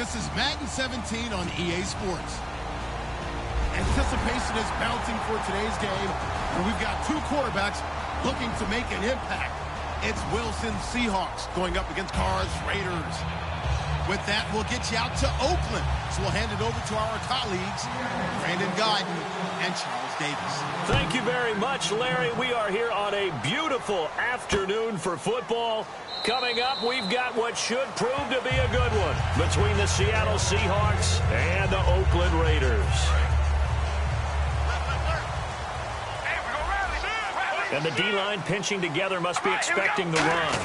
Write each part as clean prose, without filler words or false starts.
This is Madden 17 on EA Sports. Anticipation is mounting for today's game, and we've got two quarterbacks looking to make an impact. It's Wilson Seahawks going up against Carr's Raiders. With that, we'll get you out to Oakland. So we'll hand it over to our colleagues, Brandon Guyton and Charles Davis. Thank you very much, Larry. We are here on a beautiful afternoon for football. Coming up, we've got what should prove to be a good one between the Seattle Seahawks and the Oakland Raiders. And the D-line pinching together must be expecting the run.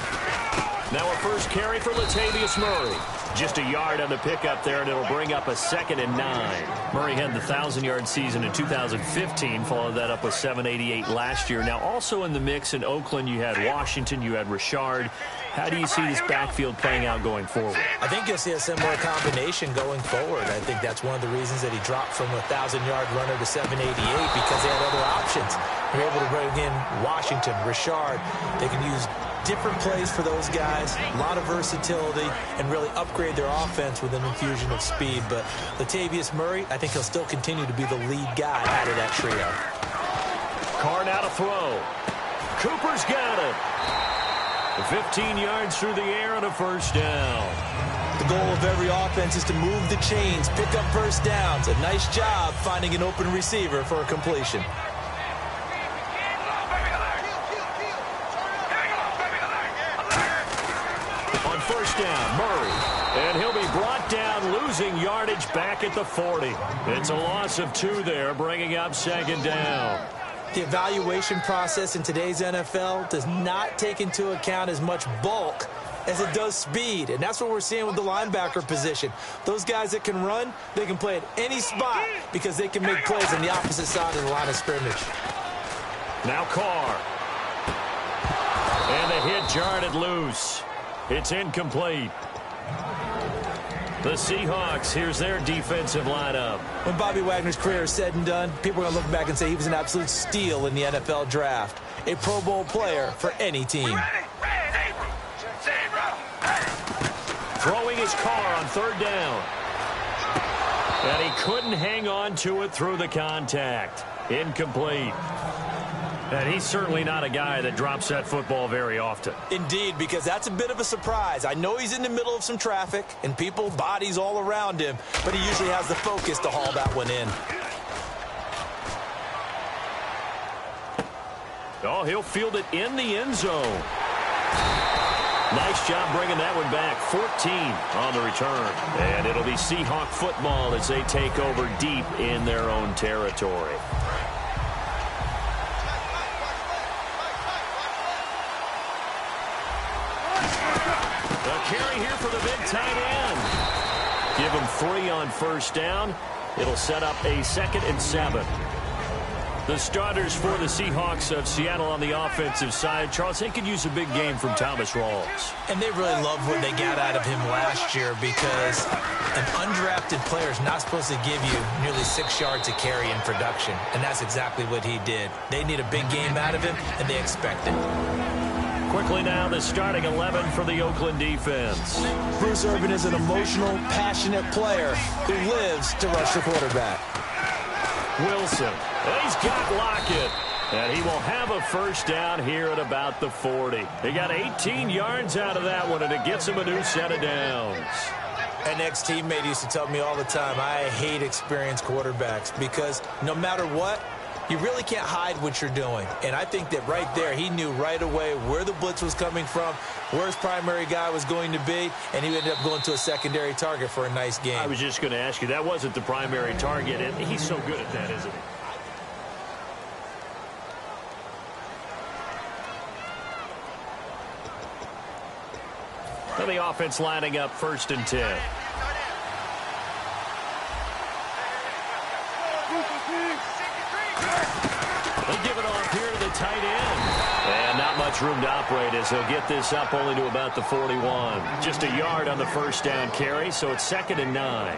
Now a first carry for Latavius Murray. Just a yard on the pickup there, and it'll bring up a 2nd and 9. Murray had the 1,000-yard season in 2015, followed that up with 788 last year. Now also in the mix in Oakland, you had Washington, you had Richard. How do you see this backfield playing out going forward? I think you'll see a similar combination going forward. I think that's one of the reasons that he dropped from a 1,000-yard runner to 788, because they had other options. They're able to bring in Washington, Richard. They can use different plays for those guys, a lot of versatility, and really upgrade their offense with an infusion of speed. But Latavius Murray, I think he'll still continue to be the lead guy out of that trio. Carr now to throw. Cooper's got it. 15 yards through the air and a first down. The goal of every offense is to move the chains, pick up first downs. A nice job finding an open receiver for a completion. On first down, Murray. And he'll be brought down, losing yardage back at the 40. It's a loss of 2 there, bringing up 2nd down. The evaluation process in today's NFL does not take into account as much bulk as it does speed. And that's what we're seeing with the linebacker position. Those guys that can run, they can play at any spot because they can make plays on the opposite side of the line of scrimmage. Now Carr. And the hit jarred it loose. It's incomplete. The Seahawks, here's their defensive lineup. When Bobby Wagner's career is said and done, people are going to look back and say he was an absolute steal in the NFL draft. A Pro Bowl player for any team. Throwing his Carr on 3rd down. And he couldn't hang on to it through the contact. Incomplete. And he's certainly not a guy that drops that football very often. Indeed, because that's a bit of a surprise. I know he's in the middle of some traffic and people, bodies all around him, but he usually has the focus to haul that one in. Oh, he'll field it in the end zone. Nice job bringing that one back. 14 on the return. And it'll be Seahawk football as they take over deep in their own territory. Carry here for the big tight end. Give him 3 on first down. It'll set up a 2nd and 7. The starters for the Seahawks of Seattle on the offensive side. Charles, they could use a big game from Thomas Rawls. And they really loved what they got out of him last year, because an undrafted player is not supposed to give you nearly 6 yards a carry in production. And that's exactly what he did. They need a big game out of him, and they expect it. Quickly now, the starting 11 for the Oakland defense. Bruce Irvin is an emotional, passionate player who lives to rush the quarterback. Wilson, he's got Lockett, and he will have a first down here at about the 40. He got 18 yards out of that one, and it gets him a new set of downs. An ex-teammate used to tell me all the time, I hate experienced quarterbacks, because no matter what, you really can't hide what you're doing. And I think that right there, he knew right away where the blitz was coming from, where his primary guy was going to be, and he ended up going to a secondary target for a nice game. I was just going to ask you, that wasn't the primary target, and he's so good at that, isn't he? And the offense lining up 1st and 10. They'll give it off here to the tight end. And not much room to operate as he'll get this up only to about the 41. Just a yard on the first down carry, so it's 2nd and 9.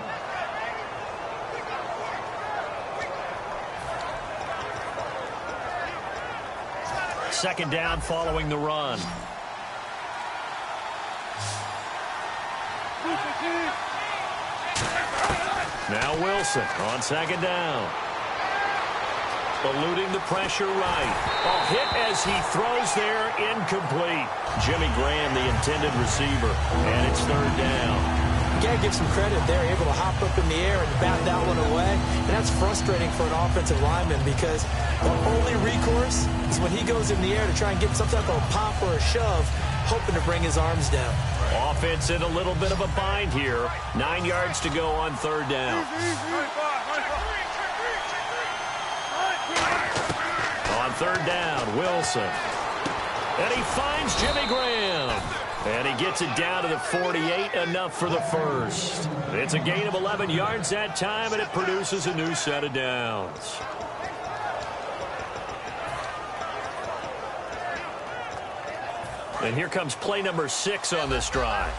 Second down following the run. Now Wilson on second down. Eluding the pressure right. A hit as he throws there, incomplete. Jimmy Graham, the intended receiver, and it's third down. You got to give some credit. They're able to hop up in the air and bat that one away. And that's frustrating for an offensive lineman because the only recourse is when he goes in the air to try and get some type of a pop or a shove, hoping to bring his arms down. Offense in a little bit of a bind here. 9 yards to go on third down. On third down, Wilson. And he finds Jimmy Graham. And he gets it down to the 48, enough for the first. It's a gain of 11 yards that time, and it produces a new set of downs. And here comes play number 6 on this drive.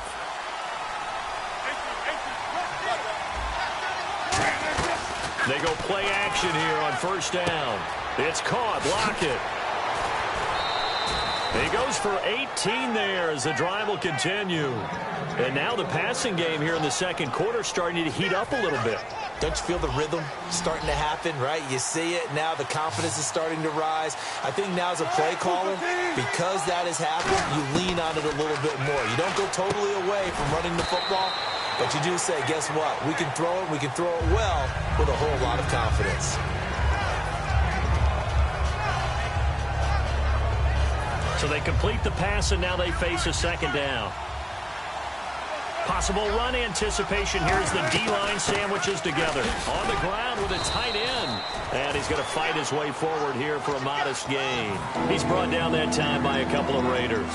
They go play action here on first down. It's caught. Lockett. He goes for 18 there as the drive will continue. And now the passing game here in the second quarter starting to heat up a little bit. Don't you feel the rhythm starting to happen, right? You see it now. The confidence is starting to rise. I think now as a play caller, because that has happened, you lean on it a little bit more. You don't go totally away from running the football, but you do say, guess what? We can throw it. We can throw it well with a whole lot of confidence. So they complete the pass, and now they face a second down. Possible run anticipation here as the D-line sandwiches together. On the ground with a tight end. And he's going to fight his way forward here for a modest gain. He's brought down that time by a couple of Raiders.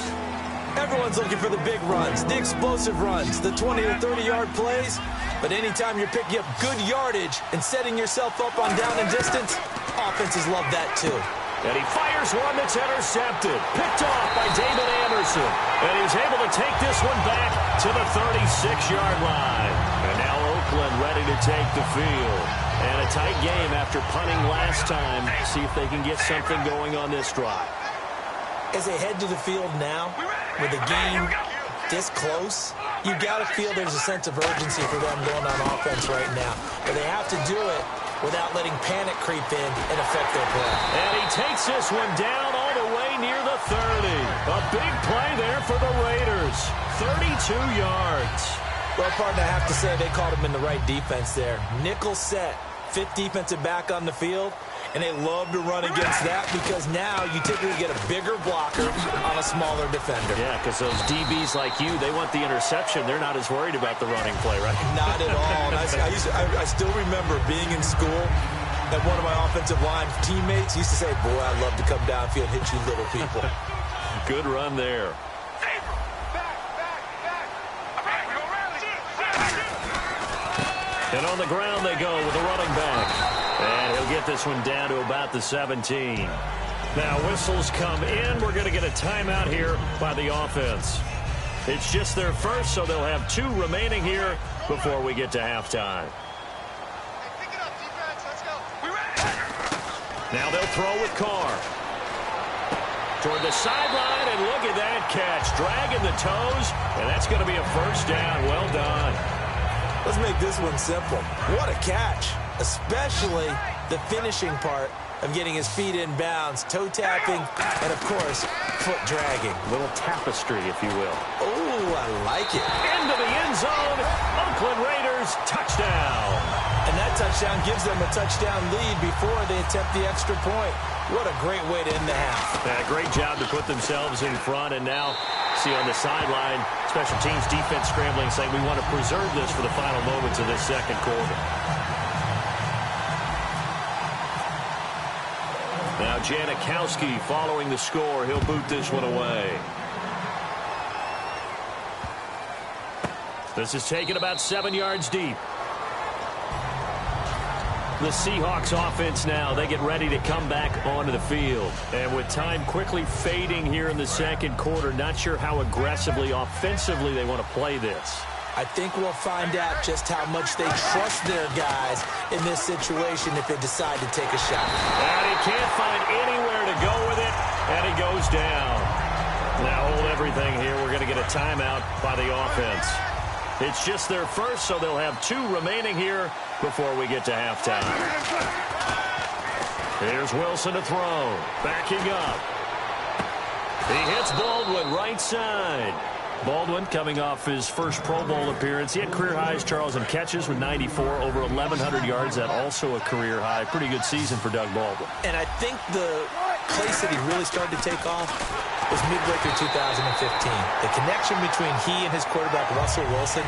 Everyone's looking for the big runs, the explosive runs, the 20 or 30-yard plays. But anytime you're picking up good yardage and setting yourself up on down and distance, offenses love that too. And he fires one that's intercepted. Picked off by David Anderson. And he's able to take this one back to the 36-yard line. And now Oakland ready to take the field. And a tight game after punting last time. See if they can get something going on this drive. As they head to the field now, with the game this close, you got to feel there's a sense of urgency for them going on offense right now. But they have to do it without letting panic creep in and affect their play. And he takes this one down all the way near the 30. A big play there for the Raiders. 32 yards. Well, partner, I have to say they caught him in the right defense there. Nickel set, fifth defensive back on the field, and they love to run against that because now you typically get a bigger blocker on a smaller defender. Yeah, because those DBs like you, they want the interception. They're not as worried about the running play, right? Not at all. And I still remember being in school, and one of my offensive line teammates used to say, boy, I'd love to come downfield and hit you little people. Good run there. And on the ground they go with a running back. And he'll get this one down to about the 17. Now whistles come in. We're going to get a timeout here by the offense. It's just their first, so they'll have 2 remaining here before we get to halftime. Now they'll throw with Carr. Toward the sideline, and look at that catch. Dragging the toes, and that's going to be a first down. Well done. Let's make this one simple. What a catch, especially the finishing part of getting his feet in bounds, toe tapping, and, of course, foot dragging. A little tapestry, if you will. Oh, I like it. Into the end zone. Oakland Raiders, touchdown. And that touchdown gives them a touchdown lead before they attempt the extra point. What a great way to end the half. Yeah, great job to put themselves in front, and now see on the sideline, special teams defense scrambling, saying we want to preserve this for the final moments of this second quarter. Now Janikowski following the score. He'll boot this one away. This is taken about 7 yards deep. The Seahawks offense now, they get ready to come back onto the field. And with time quickly fading here in the second quarter, not sure how aggressively, offensively they want to play this. I think we'll find out just how much they trust their guys in this situation if they decide to take a shot. And he can't find anywhere to go with it, and he goes down. Now hold everything here. We're going to get a timeout by the offense. It's just their first, so they'll have 2 remaining here before we get to halftime. Here's Wilson to throw. Backing up. He hits Baldwin right side. Baldwin coming off his first Pro Bowl appearance. He had career highs, Charles, in catches with 94, over 1,100 yards. That also a career high. Pretty good season for Doug Baldwin. And I think the place that he really started to take off was midway through 2015. The connection between he and his quarterback, Russell Wilson,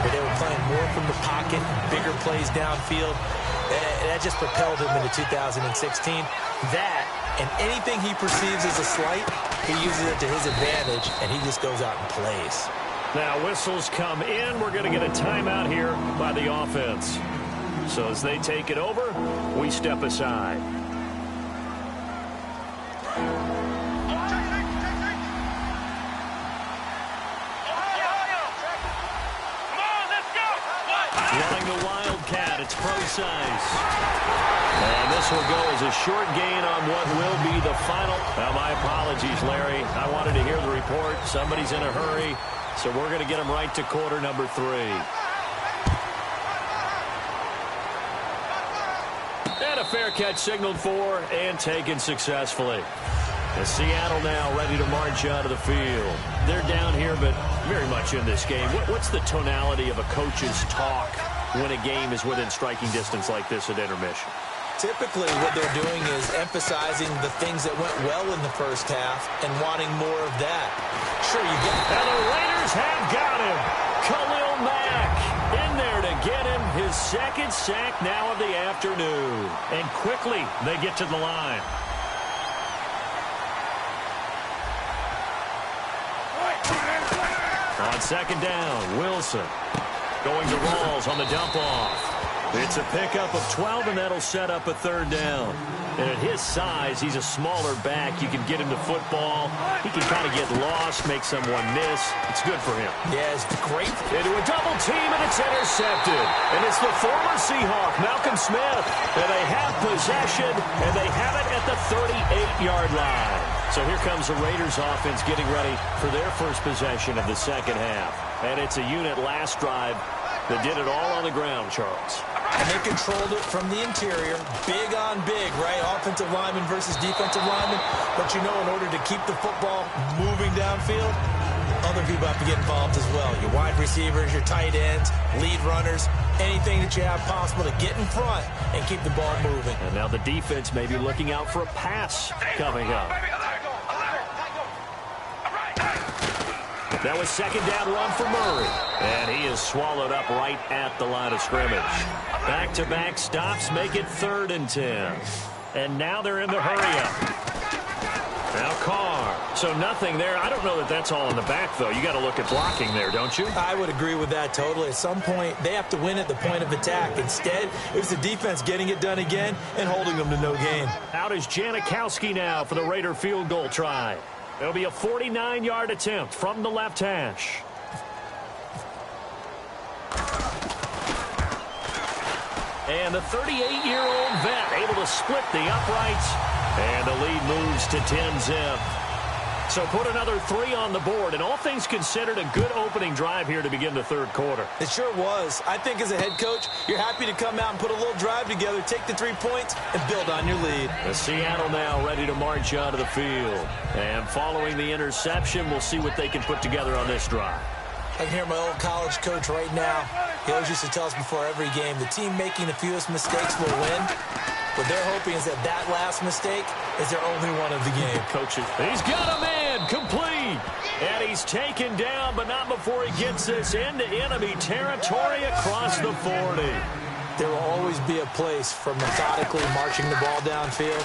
where they were playing more from the pocket, bigger plays downfield, and that just propelled him into 2016. That, and anything he perceives as a slight, he uses it to his advantage, and he just goes out and plays. Now, whistles come in. We're going to get a timeout here by the offense. So as they take it over, we step aside. Running the Wildcat, it's Procise. And this will go as a short gain on what will be the final. Now, my apologies, Larry. I wanted to hear the report. Somebody's in a hurry, so we're going to get him right to quarter number 3. And a fair catch signaled for and taken successfully. And Seattle now ready to march out of the field. They're down here, but very much in this game. What's the tonality of a coach's talk when a game is within striking distance like this at intermission? Typically, what they're doing is emphasizing the things that went well in the first half and wanting more of that. Sure, you get that. And the Raiders have got him. Khalil Mack in there to get him his second sack now of the afternoon. And quickly, they get to the line. On second down, Wilson going to Rawls on the dump-off. It's a pickup of 12, and that'll set up a third down. And at his size, he's a smaller back. You can get him to football. He can kind of get lost, make someone miss. It's good for him. Yeah, it's great. Into a double team, and it's intercepted. And it's the former Seahawk, Malcolm Smith. And they have possession, and they have it at the 38-yard line. So here comes the Raiders offense getting ready for their first possession of the second half. And it's a unit last drive that did it all on the ground, Charles. And they controlled it from the interior. Big on big, right? Offensive lineman versus defensive lineman. But you know, in order to keep the football moving downfield, other people have to get involved as well. Your wide receivers, your tight ends, lead runners, anything that you have possible to get in front and keep the ball moving. And now the defense may be looking out for a pass coming up. That was second down run for Murray. And he is swallowed up right at the line of scrimmage. Back-to-back stops make it 3rd and 10. And now they're in the hurry-up. Now Carr. So nothing there. I don't know that that's all in the back, though. You got to look at blocking there, don't you? I would agree with that totally. At some point, they have to win at the point of attack. Instead, it was the defense getting it done again and holding them to no gain. Out is Janikowski now for the Raider field goal try. It'll be a 49-yard attempt from the left hash. And the 38-year-old vet able to split the uprights. And the lead moves to 10-zip. So put another 3 on the board. And all things considered, a good opening drive here to begin the third quarter. It sure was. I think as a head coach, you're happy to come out and put a little drive together, take the 3 points, and build on your lead. The Seattle now ready to march out of the field. And following the interception, we'll see what they can put together on this drive. I can hear my old college coach right now. He always used to tell us before every game, the team making the fewest mistakes will win. What they're hoping is that that last mistake is their only one of the game. Coaches, he's got a man, complete. And he's taken down, but not before he gets this into enemy territory across the 40. There will always be a place for methodically marching the ball downfield.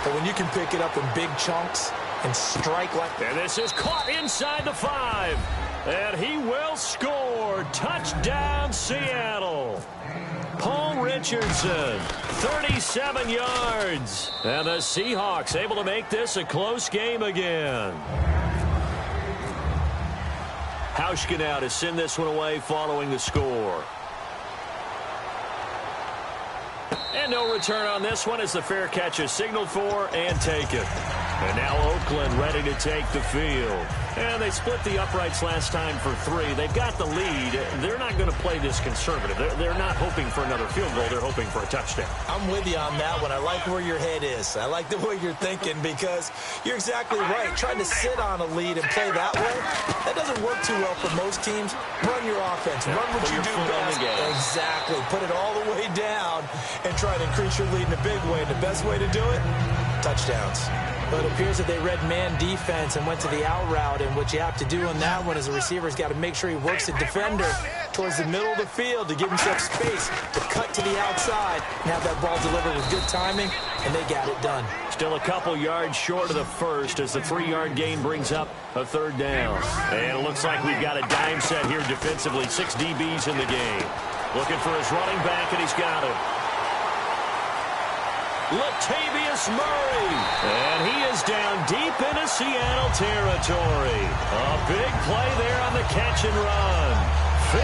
But when you can pick it up in big chunks and strike like that. And this is caught inside the 5. And he will score. Touchdown, Seattle. Paul Richardson, 37 yards. And the Seahawks able to make this a close game again. Hauschka now to send this one away following the score. And no return on this one as the fair catch is signaled for and taken. And now Oakland ready to take the field. And they split the uprights last time for 3. They've got the lead. They're not going to play this conservative. They're not hoping for another field goal. They're hoping for a touchdown. I'm with you on that one. I like where your head is. I like the way you're thinking because you're exactly right. Trying to sit on a lead and play that way, that doesn't work too well for most teams. Run your offense. Run what you do best. Exactly. Put it all the way down and try to increase your lead in a big way. And the best way to do it, touchdowns. But it appears that they read man defense and went to the out route, and what you have to do on that one is the receiver's got to make sure he works the defender towards the middle of the field to give himself space to cut to the outside and have that ball delivered with good timing, and they got it done. Still a couple yards short of the first as the 3-yard gain brings up a 3rd down. And it looks like we've got a dime set here defensively. 6 DBs in the game. Looking for his running back, and he's got it. Latavius Murray, and he is down deep into Seattle territory. A big play there on the catch and run.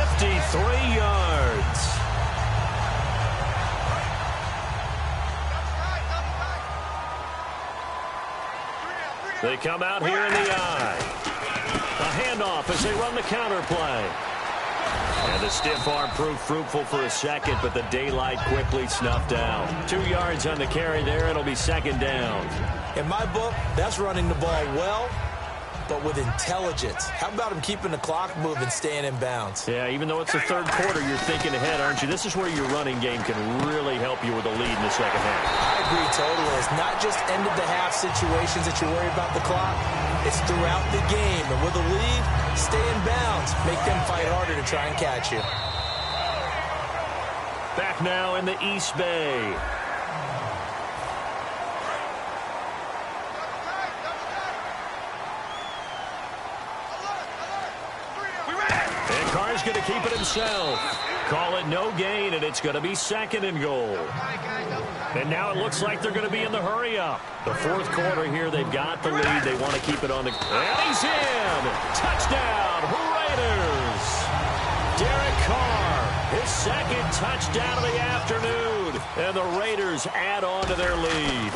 53 yards. They come out here in the eye. A handoff as they run the counter play. And the stiff arm proved fruitful for a second, but the daylight quickly snuffed out. 2 yards on the carry there. It'll be 2nd down. In my book, that's running the ball well, but with intelligence. How about him keeping the clock moving, staying in bounds? Yeah, even though it's the 3rd quarter, you're thinking ahead, aren't you? This is where your running game can really help you with a lead in the 2nd half. I agree totally. It's not just end-of-the-half situations that you worry about the clock. It's throughout the game. And with a lead, stay in bounds. Make them fight harder to try and catch you. Back now in the East Bay. And Carr's going to keep it himself. Call it no gain, and it's going to be 2nd and goal. And now it looks like they're going to be in the hurry-up. The 4th quarter here, they've got the lead. They want to keep it on the... And he's in! Touchdown, Raiders! Derek Carr, his 2nd touchdown of the afternoon. And the Raiders add on to their lead.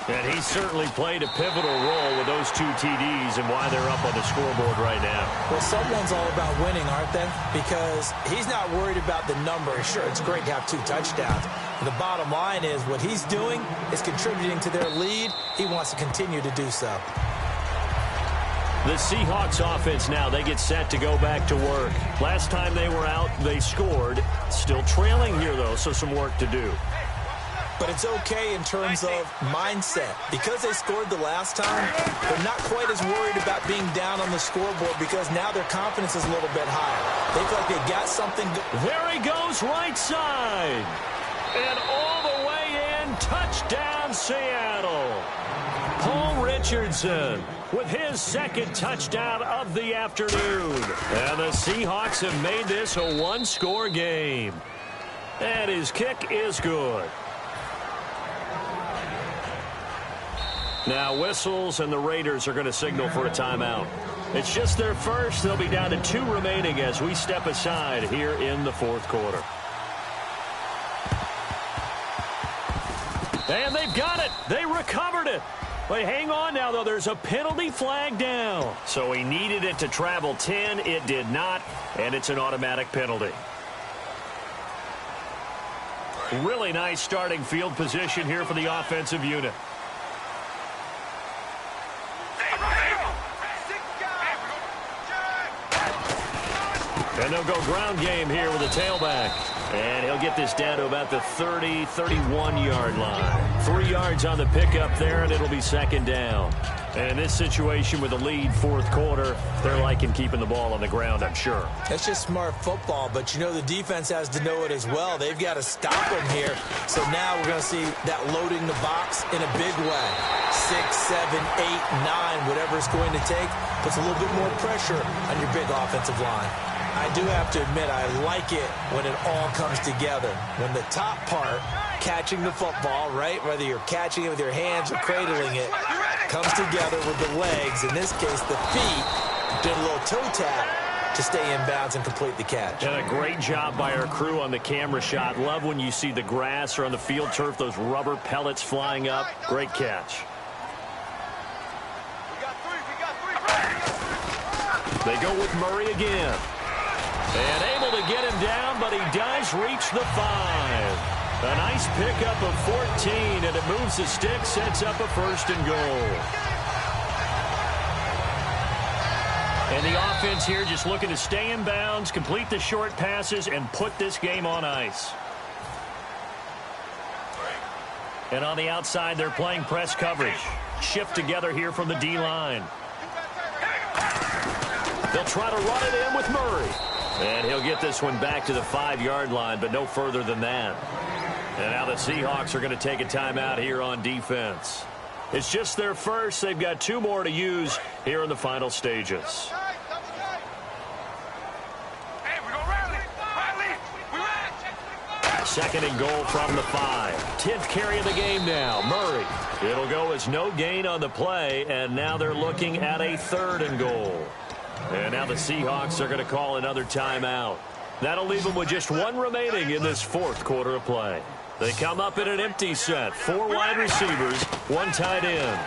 And he certainly played a pivotal role with those 2 TDs and why they're up on the scoreboard right now. Well, someone's all about winning, aren't they? Because he's not worried about the number. Sure, it's great to have 2 touchdowns. But the bottom line is what he's doing is contributing to their lead. He wants to continue to do so. The Seahawks offense now, they get set to go back to work. Last time they were out, they scored. Still trailing here, though, so some work to do. But it's okay in terms of mindset. Because they scored the last time, they're not quite as worried about being down on the scoreboard because now their confidence is a little bit higher. They feel like they got something. There he goes, right side. And all the way in, touchdown Seattle. Paul Richardson with his 2nd touchdown of the afternoon. And the Seahawks have made this a 1-score game. And his kick is good. Now whistles, and the Raiders are going to signal for a timeout. It's just their first. They'll be down to 2 remaining as we step aside here in the 4th quarter. And they've got it. They recovered it. But hang on now, though. There's a penalty flag down. So he needed it to travel 10. It did not, and it's an automatic penalty. Really nice starting field position here for the offensive unit. And they'll go ground game here with a tailback. And he'll get this down to about the 30, 31-yard line. 3 yards on the pickup there, and it'll be 2nd down. And in this situation with a lead 4th quarter, they're liking keeping the ball on the ground, I'm sure. That's just smart football, but you know the defense has to know it as well. They've got to stop them here. So now we're going to see that loading the box in a big way. 6, 7, 8, 9, whatever it's going to take, puts a little bit more pressure on your big offensive line. I do have to admit, I like it when it all comes together. When the top part, catching the football, right, whether you're catching it with your hands or cradling it, comes together with the legs, in this case the feet, did a little toe tap to stay in bounds and complete the catch. And a great job by our crew on the camera shot. Love when you see the grass or on the field turf, those rubber pellets flying up. Great catch. They go with Murray again. And able to get him down, but he does reach the 5. A nice pickup of 14, and it moves the stick, sets up a 1st and goal. And the offense here just looking to stay in bounds, complete the short passes, and put this game on ice. And on the outside, they're playing press coverage. Shift together here from the D-line. They'll try to run it in with Murray. And he'll get this one back to the 5-yard line, but no further than that. And now the Seahawks are going to take a timeout here on defense. It's just their first. They've got 2 more to use here in the final stages. Second and goal from the 5. 10th carry of the game now. Murray. It'll go as no gain on the play, and now they're looking at a 3rd and goal. And now the Seahawks are going to call another timeout. That'll leave them with just 1 remaining in this 4th quarter of play. They come up in an empty set. 4 wide receivers, 1 tight end.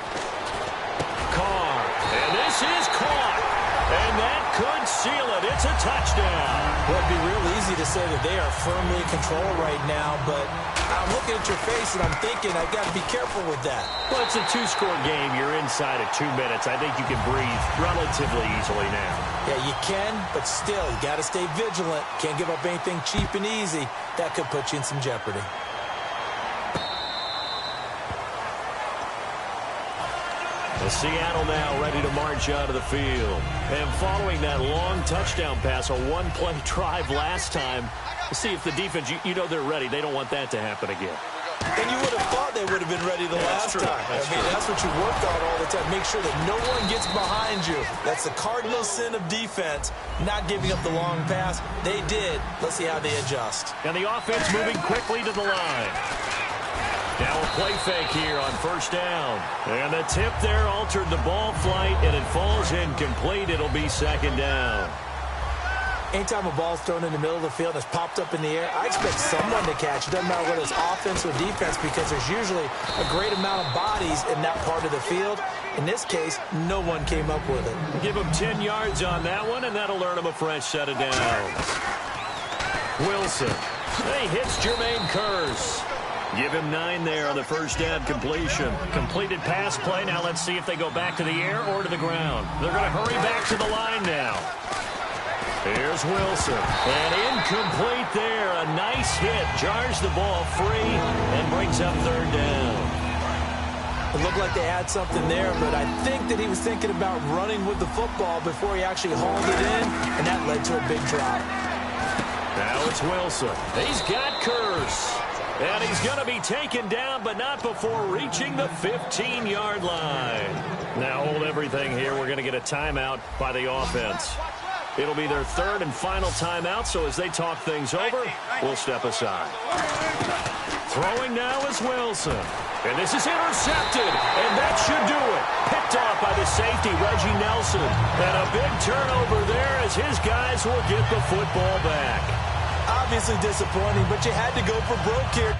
Carr. And this is caught. And that could seal it. It's a touchdown. Well, it'd be real easy to say that they are firmly in control right now, but I'm looking at your face and I'm thinking I've got to be careful with that. Well, it's a 2-score game. You're inside of 2 minutes. I think you can breathe relatively easily now. Yeah, you can, but still, you got to stay vigilant. Can't give up anything cheap and easy. That could put you in some jeopardy. Seattle now ready to march out of the field. And following that long touchdown pass, a 1-play drive last time, we'll see if the defense, you know they're ready. They don't want that to happen again. And you would have thought they would have been ready the last time. That's what you worked on all the time. Make sure that no one gets behind you. That's the cardinal sin of defense, not giving up the long pass. They did. Let's see how they adjust. And the offense moving quickly to the line. Now a play fake here on 1st down. And the tip there altered the ball flight, and it falls incomplete. It'll be 2nd down. Anytime a ball's thrown in the middle of the field and it's popped up in the air, I expect someone to catch. It doesn't matter whether it's offense or defense, because there's usually a great amount of bodies in that part of the field. In this case, no one came up with it. Give him 10 yards on that one, and that'll earn him a fresh set of downs. Wilson. He hits Jermaine Kearse. Give him 9 there on the 1st down completion. Completed pass play. Now let's see if they go back to the air or to the ground. They're going to hurry back to the line now. Here's Wilson. And incomplete there. A nice hit. Jars the ball free and brings up 3rd down. It looked like they had something there, but I think that he was thinking about running with the football before he actually hauled it in, and that led to a big drop. Now it's Wilson. He's got Kearse. And he's going to be taken down, but not before reaching the 15-yard line. Now hold everything here. We're going to get a timeout by the offense. It'll be their 3rd and final timeout, so as they talk things over, we'll step aside. Throwing now is Wilson. And this is intercepted, and that should do it. Picked off by the safety, Reggie Nelson. And a big turnover there as his guys will get the football back. Obviously disappointing, but you had to go for broke here.